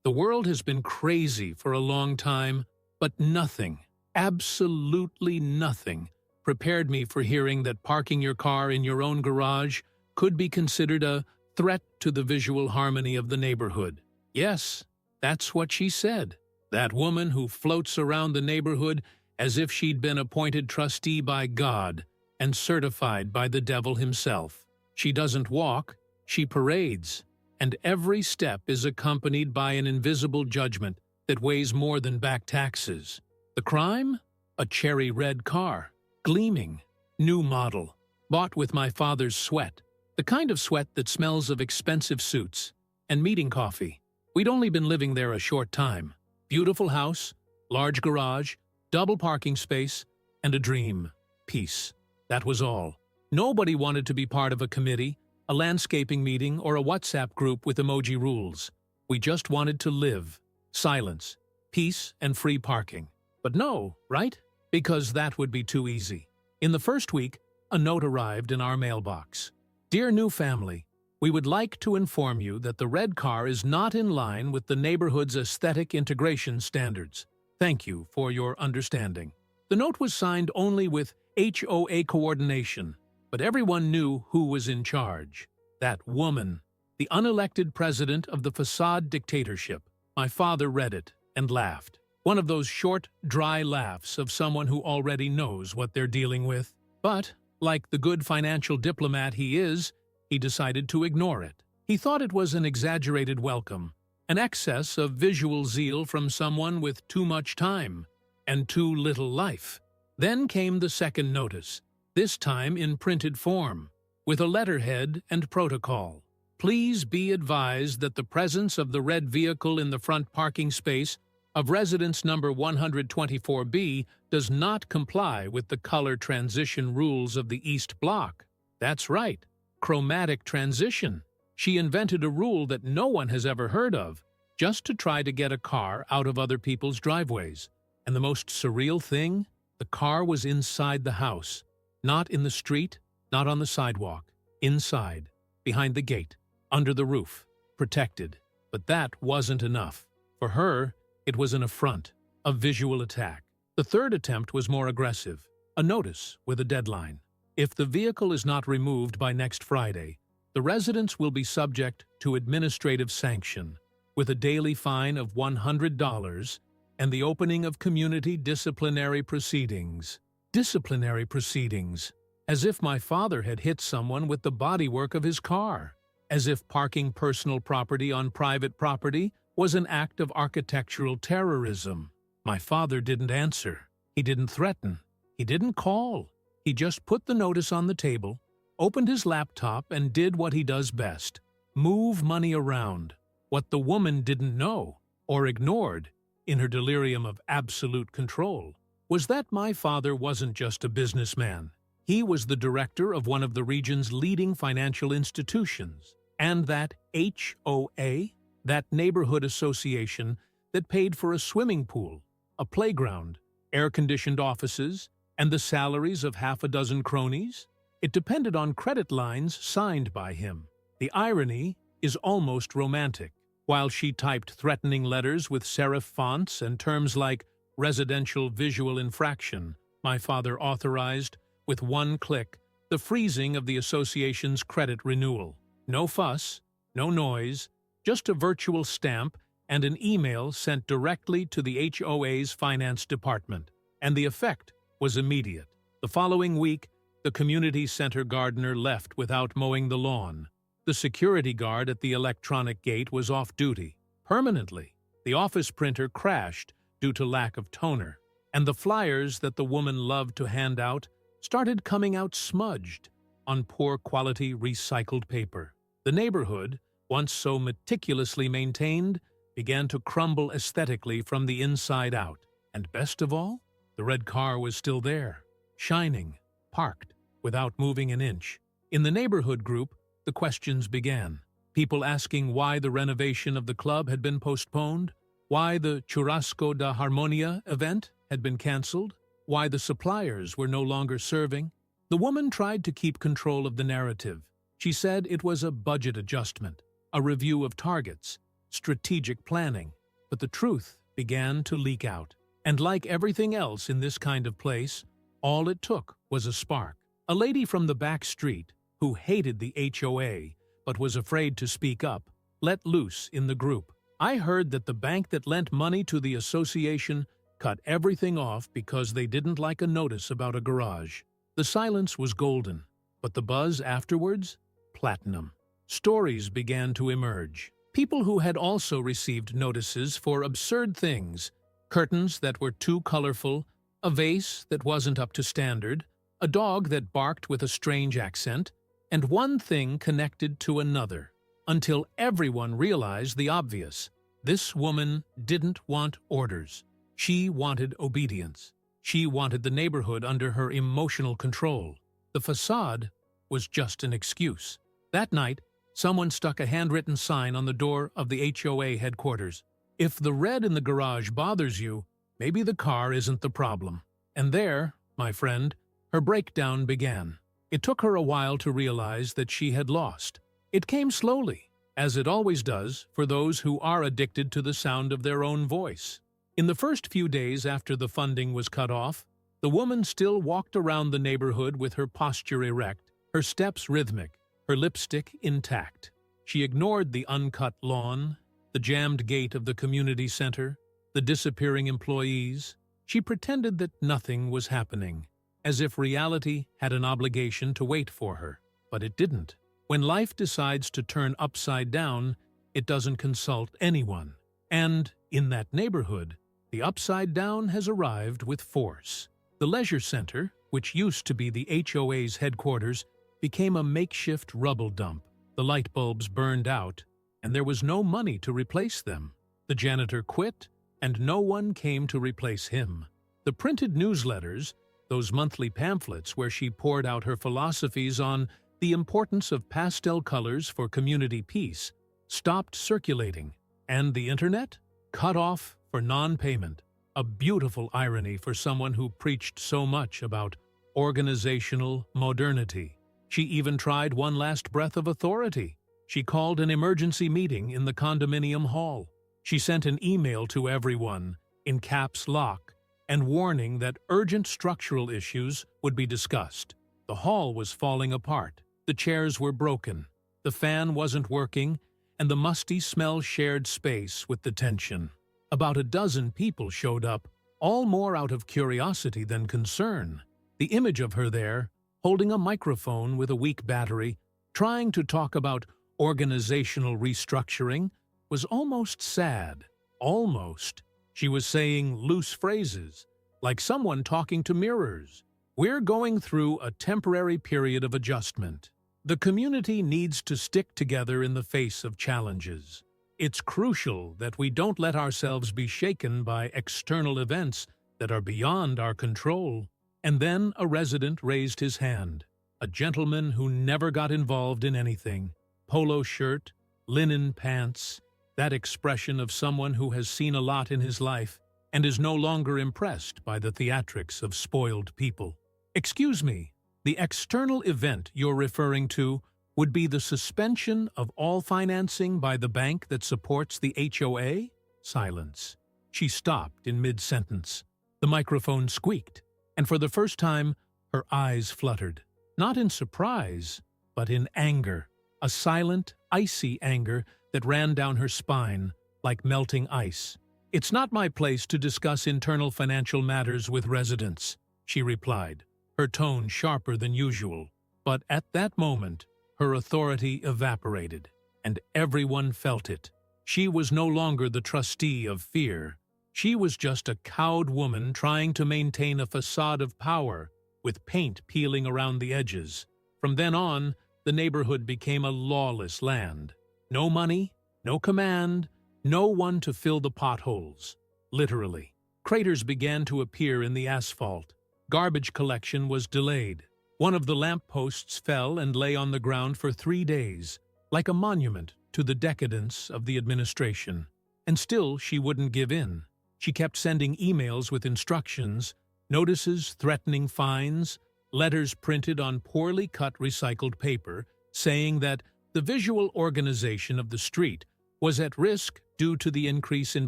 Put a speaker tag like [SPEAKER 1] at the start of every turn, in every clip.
[SPEAKER 1] The world has been crazy for a long time, but nothing, absolutely nothing, prepared me for hearing that parking your car in your own garage could be considered a threat to the visual harmony of the neighborhood. Yes, that's what she said. That woman who floats around the neighborhood as if she'd been appointed trustee by God and certified by the devil himself. She doesn't walk, she parades, and every step is accompanied by an invisible judgment that weighs more than back taxes. The crime? A cherry red car, gleaming, new model, bought with my father's sweat, the kind of sweat that smells of expensive suits and meeting coffee. We'd only been living there a short time. Beautiful house, large garage, double parking space, and a dream. Peace. That was all. Nobody wanted to be part of a committee, a landscaping meeting, or a WhatsApp group with emoji rules. We just wanted to live. Silence, peace, and free parking. But no, right? Because that would be too easy. In the first week, a note arrived in our mailbox. Dear new family, we would like to inform you that the red car is not in line with the neighborhood's aesthetic integration standards. Thank you for your understanding. The note was signed only with HOA coordination, but everyone knew who was in charge. That woman, the unelected president of the facade dictatorship. My father read it and laughed. One of those short, dry laughs of someone who already knows what they're dealing with. But, like the good financial diplomat he is, he decided to ignore it. He thought it was an exaggerated welcome, an excess of visual zeal from someone with too much time and too little life. Then came the second notice, this time in printed form, with a letterhead and protocol. Please be advised that the presence of the red vehicle in the front parking space of residence number 124B does not comply with the color transition rules of the East Block. That's right, chromatic transition. She invented a rule that no one has ever heard of, just to try to get a car out of other people's driveways. And the most surreal thing? The car was inside the house. Not in the street, not on the sidewalk. Inside, behind the gate, under the roof, protected. But that wasn't enough. For her, it was an affront, a visual attack. The third attempt was more aggressive. A notice with a deadline. If the vehicle is not removed by next Friday, the residents will be subject to administrative sanction, with a daily fine of $100 and the opening of community disciplinary proceedings. Disciplinary proceedings. As if my father had hit someone with the bodywork of his car. As if parking personal property on private property was an act of architectural terrorism. My father didn't answer. He didn't threaten. He didn't call. He just put the notice on the table, opened his laptop, and did what he does best. Move money around. What the woman didn't know, or ignored, in her delirium of absolute control, was that my father wasn't just a businessman. He was the director of one of the region's leading financial institutions, and that HOA, that neighborhood association that paid for a swimming pool, a playground, air-conditioned offices, and the salaries of half a dozen cronies. It depended on credit lines signed by him. The irony is almost romantic. While she typed threatening letters with serif fonts and terms like residential visual infraction, my father authorized, with one click, the freezing of the association's credit renewal. No fuss, no noise, just a virtual stamp and an email sent directly to the HOA's finance department. And the effect was immediate. The following week, the community center gardener left without mowing the lawn. The security guard at the electronic gate was off duty, permanently. The office printer crashed due to lack of toner. And the flyers that the woman loved to hand out started coming out smudged on poor quality recycled paper. The neighborhood, once so meticulously maintained, began to crumble aesthetically from the inside out. And best of all, the red car was still there, shining, parked, without moving an inch. In the neighborhood group, the questions began. People asking why the renovation of the club had been postponed, why the Churrasco da Harmonia event had been canceled, why the suppliers were no longer serving. The woman tried to keep control of the narrative. She said it was a budget adjustment, a review of targets, strategic planning. But the truth began to leak out. And like everything else in this kind of place, all it took was a spark. A lady from the back street, who hated the HOA but was afraid to speak up, let loose in the group. "I heard that the bank that lent money to the association cut everything off because they didn't like a notice about a garage." The silence was golden, but the buzz afterwards? Platinum. Stories began to emerge. People who had also received notices for absurd things: curtains that were too colorful, a vase that wasn't up to standard, a dog that barked with a strange accent, and one thing connected to another, until everyone realized the obvious. This woman didn't want orders. She wanted obedience. She wanted the neighborhood under her emotional control. The facade was just an excuse. That night, someone stuck a handwritten sign on the door of the HOA headquarters. "If the red in the garage bothers you, maybe the car isn't the problem." And there, my friend, her breakdown began. It took her a while to realize that she had lost. It came slowly, as it always does for those who are addicted to the sound of their own voice. In the first few days after the funding was cut off, the woman still walked around the neighborhood with her posture erect, her steps rhythmic, her lipstick intact. She ignored the uncut lawn, the jammed gate of the community center, the disappearing employees. She pretended that nothing was happening, as if reality had an obligation to wait for her. But it didn't. When life decides to turn upside down, it doesn't consult anyone. And, in that neighborhood, the upside down has arrived with force. The leisure center, which used to be the HOA's headquarters, became a makeshift rubble dump. The light bulbs burned out, and there was no money to replace them. The janitor quit, and no one came to replace him. The printed newsletters, those monthly pamphlets where she poured out her philosophies on the importance of pastel colors for community peace, stopped circulating, and the internet? Cut off for non-payment. A beautiful irony for someone who preached so much about organizational modernity. She even tried one last breath of authority. She called an emergency meeting in the condominium hall. She sent an email to everyone, in caps lock, and warning that urgent structural issues would be discussed. The hall was falling apart. The chairs were broken. The fan wasn't working, and the musty smell shared space with the tension. About a dozen people showed up, all more out of curiosity than concern. The image of her there, holding a microphone with a weak battery, trying to talk about organizational restructuring, was almost sad. Almost. She was saying loose phrases, like someone talking to mirrors. "We're going through a temporary period of adjustment. The community needs to stick together in the face of challenges. It's crucial that we don't let ourselves be shaken by external events that are beyond our control." And then a resident raised his hand, a gentleman who never got involved in anything. Polo shirt, linen pants, that expression of someone who has seen a lot in his life and is no longer impressed by the theatrics of spoiled people. "Excuse me, the external event you're referring to would be the suspension of all financing by the bank that supports the HOA?" Silence. She stopped in mid-sentence. The microphone squeaked, and for the first time, her eyes fluttered. Not in surprise, but in anger. A silent, icy anger that ran down her spine like melting ice. "It's not my place to discuss internal financial matters with residents," she replied, her tone sharper than usual. But at that moment, her authority evaporated, and everyone felt it. She was no longer the trustee of fear. She was just a cowed woman trying to maintain a facade of power, with paint peeling around the edges. From then on, the neighborhood became a lawless land. No money, no command, no one to fill the potholes. Literally. Craters began to appear in the asphalt. Garbage collection was delayed. One of the lampposts fell and lay on the ground for 3 days, like a monument to the decadence of the administration. And still she wouldn't give in. She kept sending emails with instructions, notices threatening fines, letters printed on poorly cut recycled paper, saying that the visual organization of the street was at risk due to the increase in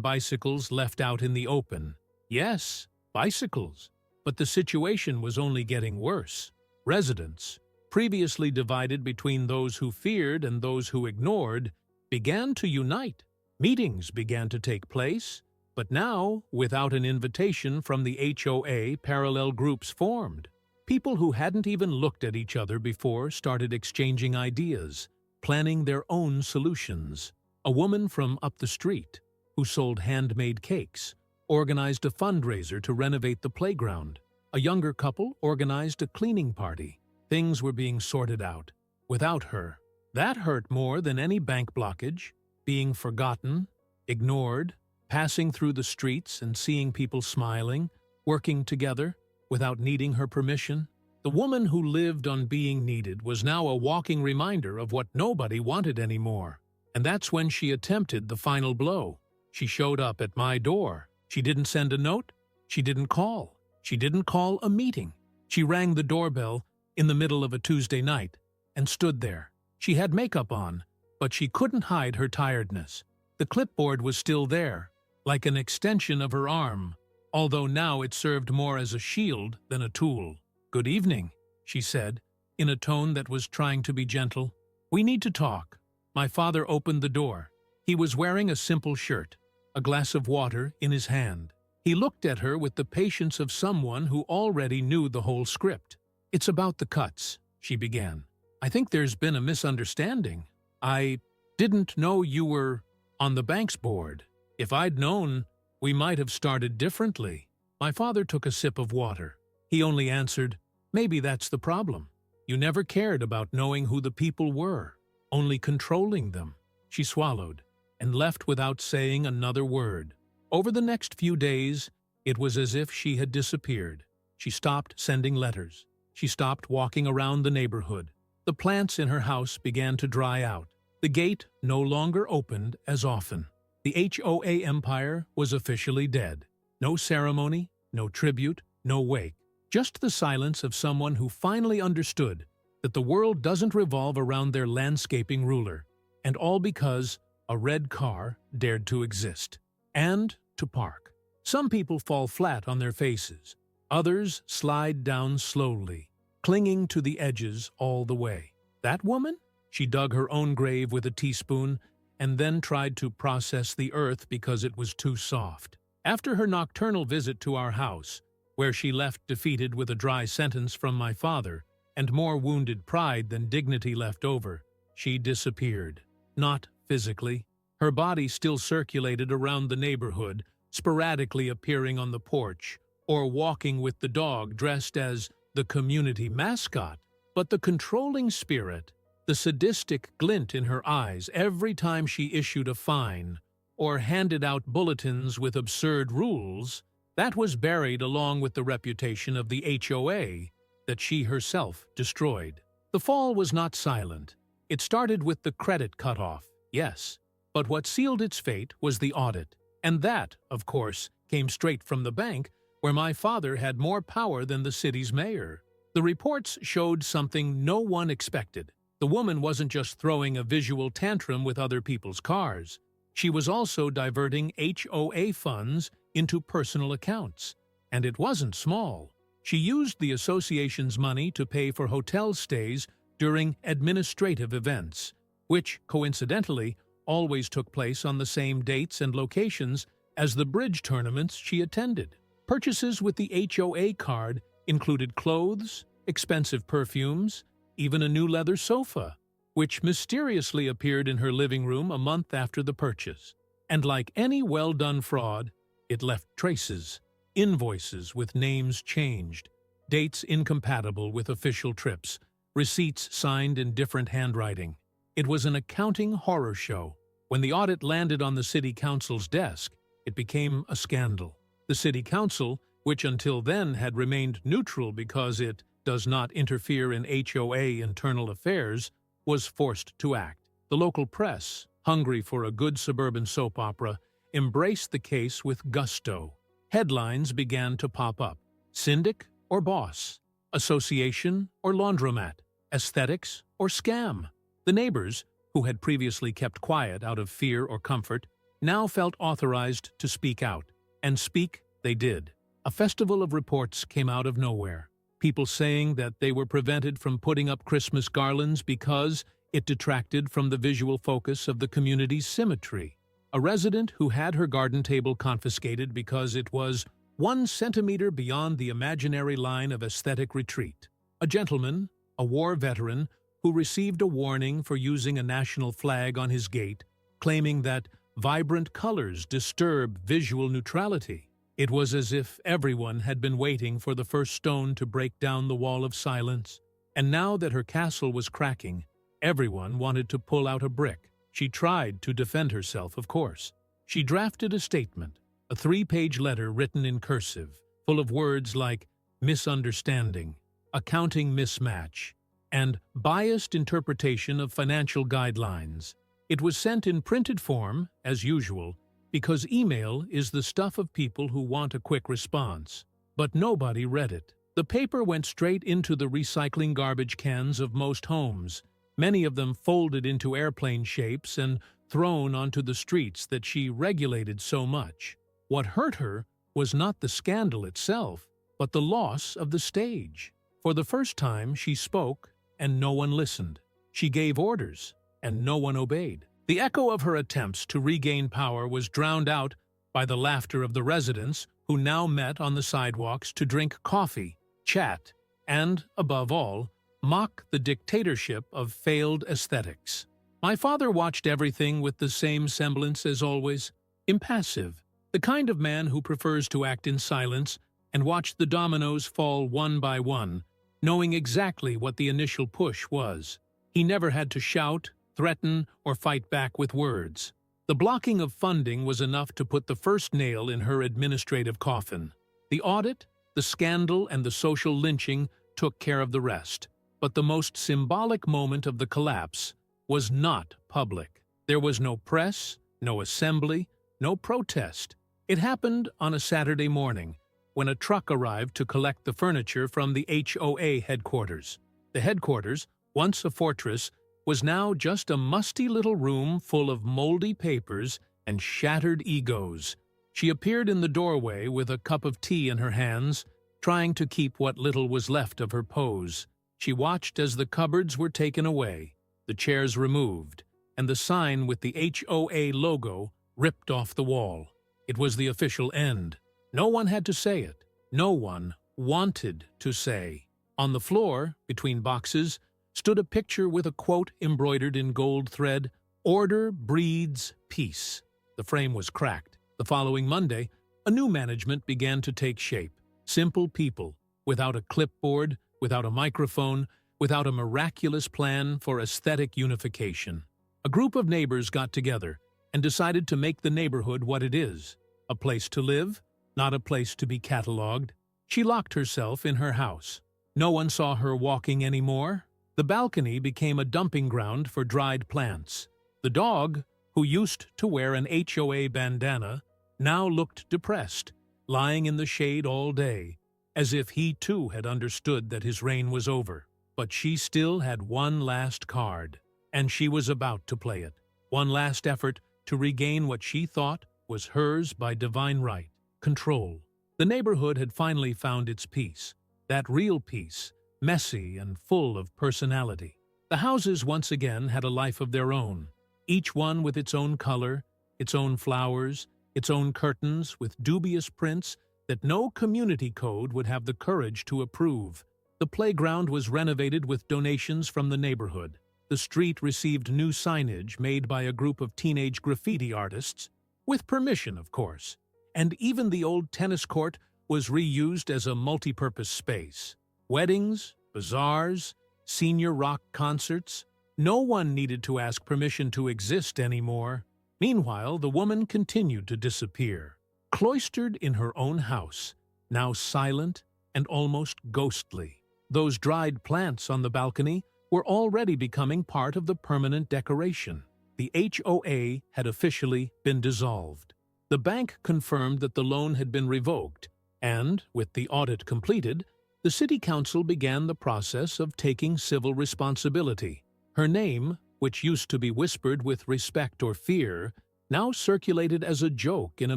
[SPEAKER 1] bicycles left out in the open. Yes, bicycles. But the situation was only getting worse. Residents, previously divided between those who feared and those who ignored, began to unite. Meetings began to take place, but now, without an invitation from the HOA, parallel groups formed. People who hadn't even looked at each other before started exchanging ideas, planning their own solutions. A woman from up the street, who sold handmade cakes, organized a fundraiser to renovate the playground. A younger couple organized a cleaning party. Things were being sorted out. Without her, that hurt more than any bank blockage, being forgotten, ignored, passing through the streets and seeing people smiling, working together, without needing her permission. The woman who lived on being needed was now a walking reminder of what nobody wanted anymore. And that's when she attempted the final blow. She showed up at my door. She didn't send a note. She didn't call. She didn't call a meeting. She rang the doorbell in the middle of a Tuesday night and stood there. She had makeup on, but she couldn't hide her tiredness. The clipboard was still there, like an extension of her arm, although now it served more as a shield than a tool. "Good evening," she said, in a tone that was trying to be gentle. "We need to talk." My father opened the door. He was wearing a simple shirt, a glass of water in his hand. He looked at her with the patience of someone who already knew the whole script. "It's about the cuts," she began. "I think there's been a misunderstanding. I didn't know you were on the bank's board. If I'd known, we might have started differently." My father took a sip of water. He only answered, "Maybe that's the problem. You never cared about knowing who the people were, only controlling them." She swallowed and left without saying another word. Over the next few days, it was as if she had disappeared. She stopped sending letters. She stopped walking around the neighborhood. The plants in her house began to dry out. The gate no longer opened as often. The HOA empire was officially dead. No ceremony, no tribute, no wake. Just the silence of someone who finally understood that the world doesn't revolve around their landscaping ruler, and all because a red car dared to exist and to park. Some people fall flat on their faces. Others slide down slowly, clinging to the edges all the way. That woman? She dug her own grave with a teaspoon and then tried to process the earth because it was too soft. After her nocturnal visit to our house, where she left defeated with a dry sentence from my father and more wounded pride than dignity left over, she disappeared. Not physically. Her body still circulated around the neighborhood, sporadically appearing on the porch or walking with the dog dressed as the community mascot. But the controlling spirit, the sadistic glint in her eyes every time she issued a fine or handed out bulletins with absurd rules, that was buried along with the reputation of the HOA that she herself destroyed. The fall was not silent. It started with the credit cutoff, yes, but what sealed its fate was the audit. And that, of course, came straight from the bank, where my father had more power than the city's mayor. The reports showed something no one expected. The woman wasn't just throwing a visual tantrum with other people's cars. She was also diverting HOA funds into personal accounts. And it wasn't small. She used the association's money to pay for hotel stays during administrative events, which, coincidentally, always took place on the same dates and locations as the bridge tournaments she attended. Purchases with the HOA card included clothes, expensive perfumes, even a new leather sofa, which mysteriously appeared in her living room a month after the purchase. And like any well-done fraud, it left traces, invoices with names changed, dates incompatible with official trips, receipts signed in different handwriting. It was an accounting horror show. When the audit landed on the city council's desk, it became a scandal. The city council, which until then had remained neutral because it does not interfere in HOA internal affairs, was forced to act. The local press, hungry for a good suburban soap opera, embraced the case with gusto. Headlines began to pop up. Syndic or boss? Association or laundromat? Aesthetics or scam? The neighbors, who had previously kept quiet out of fear or comfort, now felt authorized to speak out, and speak they did. A festival of reports came out of nowhere. People saying that they were prevented from putting up Christmas garlands because it detracted from the visual focus of the community's symmetry. A resident who had her garden table confiscated because it was 1 centimeter beyond the imaginary line of aesthetic retreat. A gentleman, a war veteran, who received a warning for using a national flag on his gate, claiming that vibrant colors disturb visual neutrality. It was as if everyone had been waiting for the first stone to break down the wall of silence, and now that her castle was cracking, everyone wanted to pull out a brick. She tried to defend herself, of course. She drafted a statement, a 3-page letter written in cursive, full of words like misunderstanding, accounting mismatch, and biased interpretation of financial guidelines. It was sent in printed form, as usual, because email is the stuff of people who want a quick response. But nobody read it. The paper went straight into the recycling garbage cans of most homes, many of them folded into airplane shapes and thrown onto the streets that she regulated so much. What hurt her was not the scandal itself, but the loss of the stage. For the first time, she spoke, and no one listened. She gave orders, and no one obeyed. The echo of her attempts to regain power was drowned out by the laughter of the residents, who now met on the sidewalks to drink coffee, chat, and, above all, mock the dictatorship of failed aesthetics. My father watched everything with the same semblance as always, impassive, the kind of man who prefers to act in silence and watch the dominoes fall one by one, knowing exactly what the initial push was. He never had to shout, threaten, or fight back with words. The blocking of funding was enough to put the first nail in her administrative coffin. The audit, the scandal, and the social lynching took care of the rest. But the most symbolic moment of the collapse was not public. There was no press, no assembly, no protest. It happened on a Saturday morning, when a truck arrived to collect the furniture from the HOA headquarters. The headquarters, once a fortress, was now just a musty little room full of moldy papers and shattered egos. She appeared in the doorway with a cup of tea in her hands, trying to keep what little was left of her pose. She watched as the cupboards were taken away, the chairs removed, and the sign with the HOA logo ripped off the wall. It was the official end. No one had to say it. No one wanted to say. On the floor, between boxes, stood a picture with a quote embroidered in gold thread, "Order breeds peace." The frame was cracked. The following Monday, a new management began to take shape. Simple people, without a clipboard, without a microphone, without a miraculous plan for aesthetic unification. A group of neighbors got together and decided to make the neighborhood what it is, a place to live, not a place to be catalogued. She locked herself in her house. No one saw her walking anymore. The balcony became a dumping ground for dried plants. The dog, who used to wear an HOA bandana, now looked depressed, lying in the shade all day, as if he too had understood that his reign was over. But she still had one last card, and she was about to play it. One last effort to regain what she thought was hers by divine right, control. The neighborhood had finally found its peace, that real peace, messy and full of personality. The houses once again had a life of their own, each one with its own color, its own flowers, its own curtains with dubious prints that no community code would have the courage to approve. The playground was renovated with donations from the neighborhood. The street received new signage made by a group of teenage graffiti artists, with permission, of course, and even the old tennis court was reused as a multi-purpose space. Weddings, bazaars, senior rock concerts. No one needed to ask permission to exist anymore. Meanwhile, the woman continued to disappear, cloistered in her own house, now silent and almost ghostly. Those dried plants on the balcony were already becoming part of the permanent decoration. The HOA had officially been dissolved. The bank confirmed that the loan had been revoked, and, with the audit completed, the city council began the process of taking civil responsibility. Her name, which used to be whispered with respect or fear, now circulated as a joke in a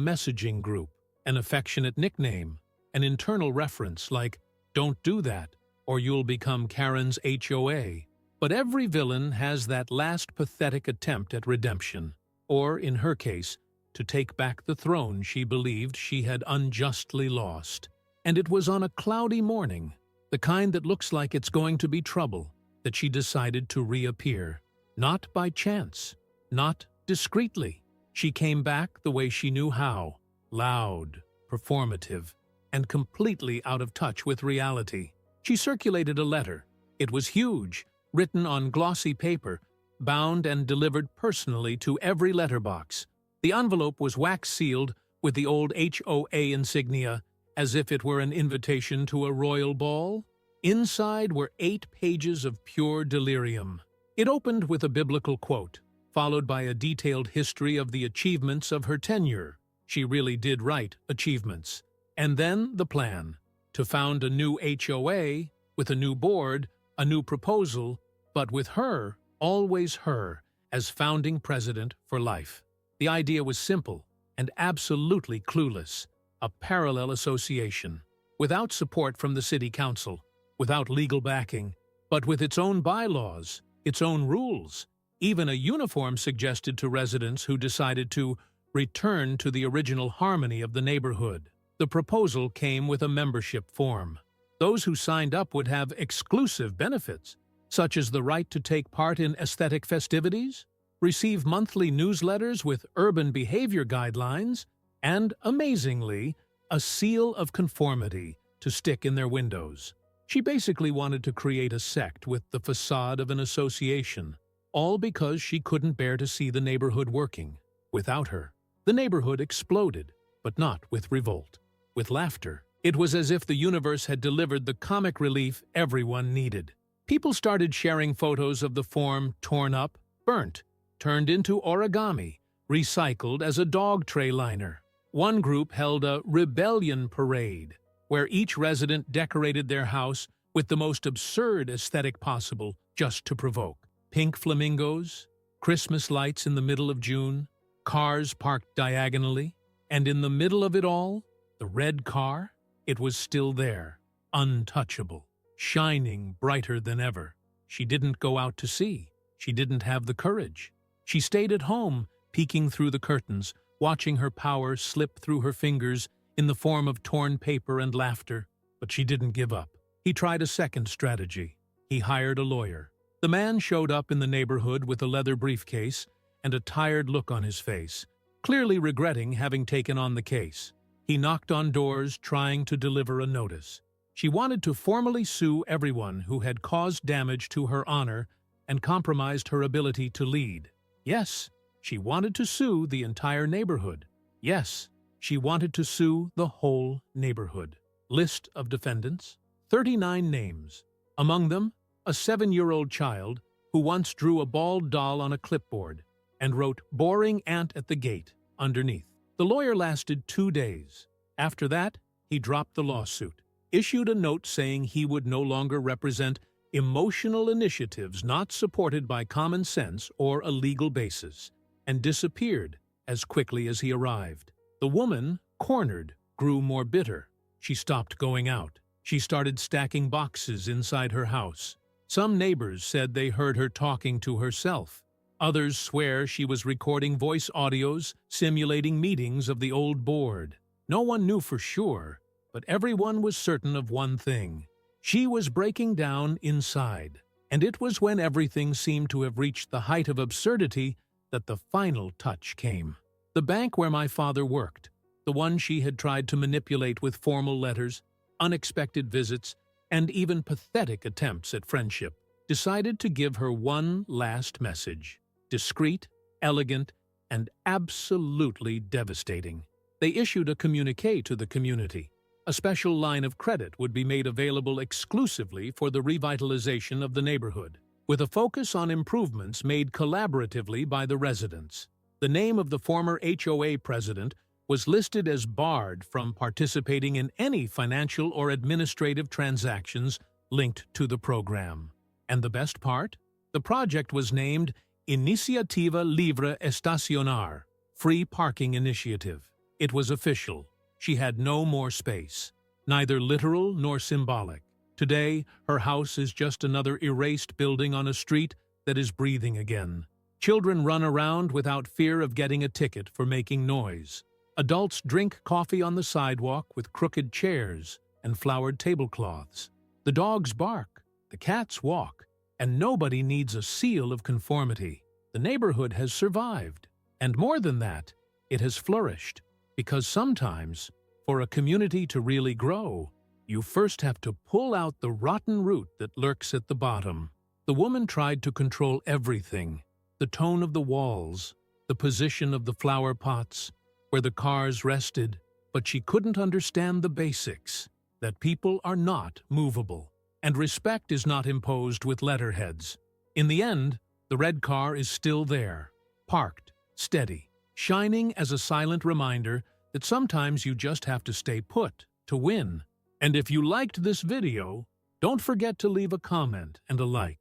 [SPEAKER 1] messaging group, an affectionate nickname, an internal reference like, "Don't do that," or "You'll become Karen's HOA." But every villain has that last pathetic attempt at redemption, or, in her case, to take back the throne she believed she had unjustly lost. And it was on a cloudy morning, the kind that looks like it's going to be trouble, that she decided to reappear. Not by chance, not discreetly. She came back the way she knew how, loud, performative, and completely out of touch with reality. She circulated a letter. It was huge, written on glossy paper, bound and delivered personally to every letterbox. The envelope was wax-sealed with the old HOA insignia, as if it were an invitation to a royal ball. Inside were 8 pages of pure delirium. It opened with a biblical quote, followed by a detailed history of the achievements of her tenure. She really did write achievements. And then the plan, to found a new HOA, with a new board, a new proposal, but with her, always her, as founding president for life. The idea was simple and absolutely clueless, a parallel association, without support from the city council, without legal backing, but with its own bylaws, its own rules, even a uniform suggested to residents who decided to return to the original harmony of the neighborhood. The proposal came with a membership form. Those who signed up would have exclusive benefits, such as the right to take part in aesthetic festivities, receive monthly newsletters with urban behavior guidelines, and, amazingly, a seal of conformity to stick in their windows. She basically wanted to create a sect with the facade of an association, all because she couldn't bear to see the neighborhood working without her. The neighborhood exploded, but not with revolt, with laughter. It was as if the universe had delivered the comic relief everyone needed. People started sharing photos of the form torn up, burnt, turned into origami, recycled as a dog tray liner. One group held a rebellion parade, where each resident decorated their house with the most absurd aesthetic possible just to provoke. Pink flamingos, Christmas lights in the middle of June, cars parked diagonally, and in the middle of it all, the red car, it was still there, untouchable, shining brighter than ever. She didn't go out to see. She didn't have the courage. She stayed at home, peeking through the curtains, watching her power slip through her fingers in the form of torn paper and laughter. But she didn't give up. He tried a second strategy. He hired a lawyer. The man showed up in the neighborhood with a leather briefcase and a tired look on his face, clearly regretting having taken on the case. He knocked on doors, trying to deliver a notice. She wanted to formally sue everyone who had caused damage to her honor and compromised her ability to lead. Yes, she wanted to sue the entire neighborhood. Yes, she wanted to sue the whole neighborhood. List of defendants: 39 names. Among them, a 7-year-old child who once drew a bald doll on a clipboard and wrote "boring ant at the gate" underneath. The lawyer lasted 2 days. After that, he dropped the lawsuit, issued a note saying he would no longer represent emotional initiatives not supported by common sense or a legal basis, and disappeared as quickly as he arrived. The woman, cornered, grew more bitter. She stopped going out. She started stacking boxes inside her house. Some neighbors said they heard her talking to herself. Others swear she was recording voice audios simulating meetings of the old board. No one knew for sure, but everyone was certain of one thing. She was breaking down inside, and it was when everything seemed to have reached the height of absurdity that the final touch came. The bank where my father worked, the one she had tried to manipulate with formal letters, unexpected visits, and even pathetic attempts at friendship, decided to give her one last message. Discreet, elegant, and absolutely devastating. They issued a communiqué to the community. A special line of credit would be made available exclusively for the revitalization of the neighborhood, with a focus on improvements made collaboratively by the residents. The name of the former HOA president was listed as barred from participating in any financial or administrative transactions linked to the program. And the best part? The project was named Iniciativa Livre Estacionar, Free parking initiative. It was official. She had no more space, neither literal nor symbolic. Today, her house is just another erased building on a street that is breathing again. Children run around without fear of getting a ticket for making noise. Adults drink coffee on the sidewalk with crooked chairs and flowered tablecloths. The dogs bark, the cats walk, and nobody needs a seal of conformity. The neighborhood has survived. And more than that, it has flourished. Because sometimes, for a community to really grow, you first have to pull out the rotten root that lurks at the bottom. The woman tried to control everything: the tone of the walls, the position of the flower pots, where the cars rested, but she couldn't understand the basics, that people are not movable, and respect is not imposed with letterheads. In the end, the red car is still there, parked, steady, shining as a silent reminder that sometimes you just have to stay put to win. And if you liked this video, don't forget to leave a comment and a like.